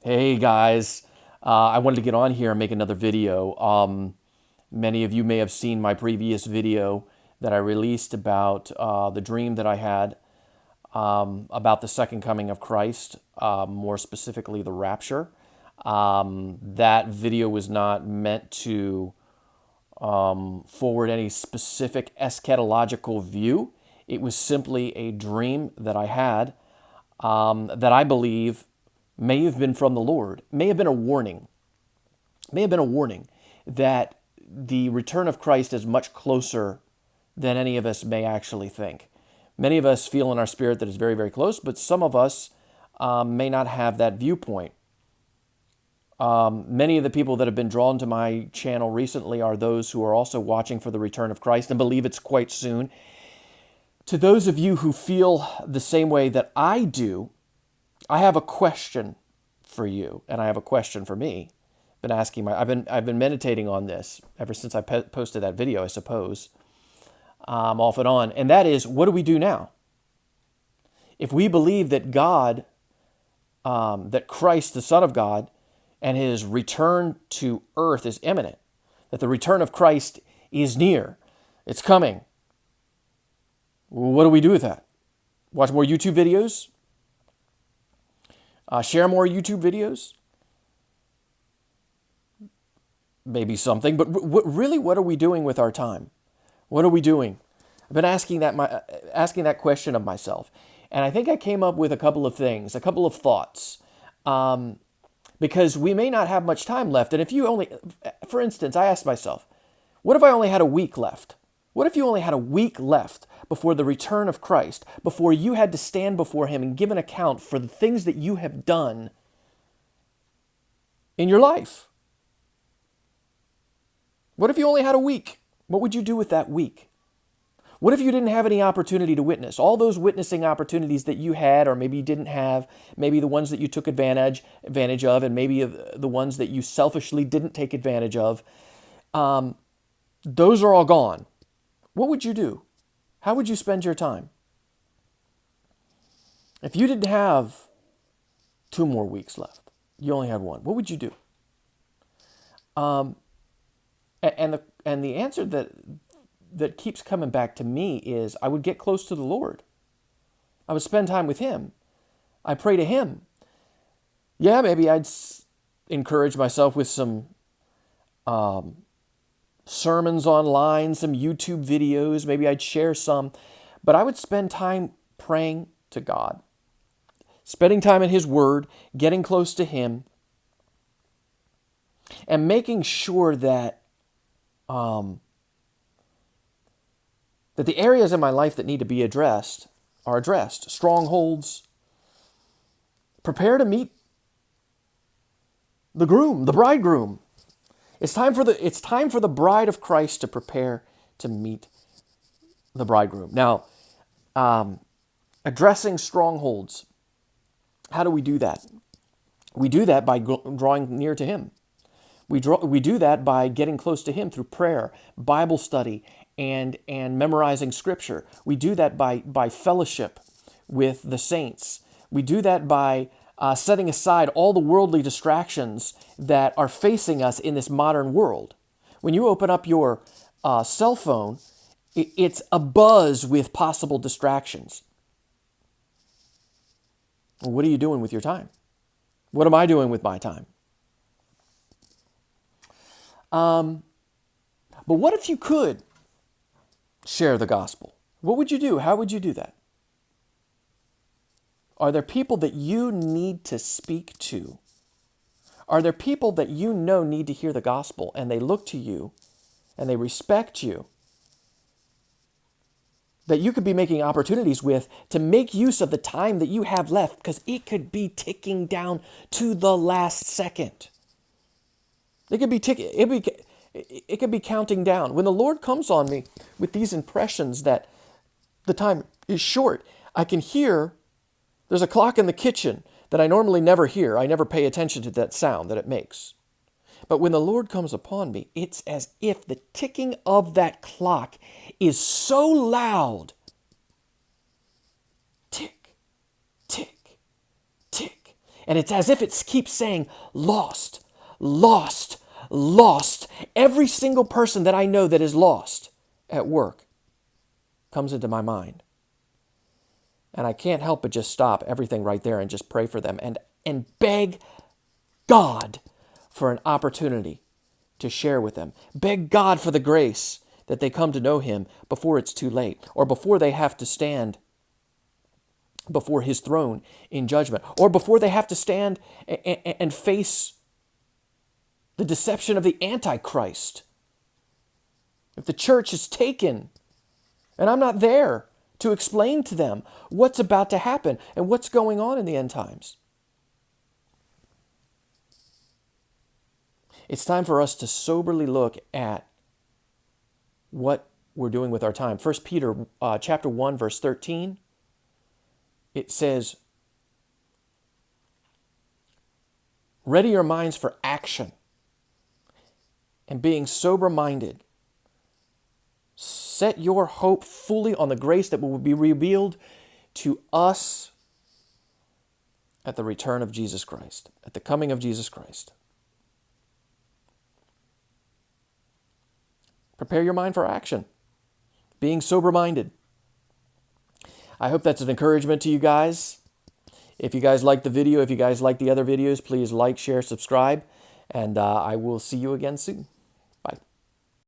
Hey guys, I wanted to get on here and make another video. Many of you may have seen my previous video that I released about the dream that I had about the second coming of Christ, more specifically the rapture. That video was not meant to forward any specific eschatological view. It was simply a dream that I had that I believe may have been from the Lord, may have been a warning that the return of Christ is much closer than any of us may actually think. Many of us feel in our spirit that it's very, very close, but some of us may not have that viewpoint. Many of the people that have been drawn to my channel recently are those who are also watching for the return of Christ and believe it's quite soon. To those of you who feel the same way that I do, I have a question for you, and I have a question for me. I've been meditating on this ever since I posted that video, I suppose, off and on. And that is, what do we do now? If we believe that God, that Christ, the Son of God, and his return to earth is imminent, that the return of Christ is near, it's coming. What do we do with that? Watch more YouTube videos? Share more YouTube videos? Maybe something, but really, what are we doing with our time? What are we doing? I've been asking that question of myself, and I think I came up with a couple of things, a couple of thoughts, because we may not have much time left. And if you only, for instance, I asked myself, what if I only had a week left? What if you only had a week left before the return of Christ, before you had to stand before him and give an account for the things that you have done in your life? What if you only had a week? What would you do with that week? What if you didn't have any opportunity to witness? All those witnessing opportunities that you had, or maybe you didn't have, maybe the ones that you took advantage of, and maybe the ones that you selfishly didn't take advantage of, those are all gone. What would you do? How would you spend your time? If you didn't have 2 more weeks left, you only had 1, what would you do? And the answer that keeps coming back to me is I would get close to the Lord. I would spend time with him. I pray to him. Yeah, maybe I'd encourage myself with some sermons online, some YouTube videos. Maybe I'd share some. But I would spend time praying to God, spending time in his word, getting close to him, and making sure that that the areas in my life that need to be addressed are addressed. Strongholds. Prepare to meet the groom, the bridegroom. It's time for the bride of Christ to prepare to meet the bridegroom. Now, addressing strongholds. How do we do that? We do that by drawing near to him. We do that by getting close to him through prayer, Bible study, and memorizing scripture. We do that by fellowship with the saints. We do that by setting aside all the worldly distractions that are facing us in this modern world. When you open up your cell phone, it's abuzz with possible distractions. What are you doing with your time? What am I doing with my time? But what if you could share the gospel? What would you do? How would you do that? Are there people that you need to speak to? Are there people that you know need to hear the gospel and they look to you and they respect you, that you could be making opportunities with to make use of the time that you have left, because it could be ticking down to the last second. It could be counting down. When the Lord comes on me with these impressions that the time is short, I can hear there's a clock in the kitchen that I normally never hear. I never pay attention to that sound that it makes. But when the Lord comes upon me, it's as if the ticking of that clock is so loud. Tick, tick, tick. And it's as if it keeps saying, lost, lost, lost. Every single person that I know that is lost at work comes into my mind. And I can't help but just stop everything right there and just pray for them and beg God for an opportunity to share with them. Beg God for the grace that they come to know him before it's too late, or before they have to stand before his throne in judgment, or before they have to stand and face the deception of the Antichrist. If the church is taken and I'm not there to explain to them what's about to happen and what's going on in the end times. It's time for us to soberly look at what we're doing with our time. 1 Peter chapter 1, verse 13, it says, ready your minds for action and being sober-minded. Set your hope fully on the grace that will be revealed to us at the return of Jesus Christ, at the coming of Jesus Christ. Prepare your mind for action, being sober-minded. I hope that's an encouragement to you guys. If you guys like the video, if you guys like the other videos, please like, share, subscribe, and I will see you again soon.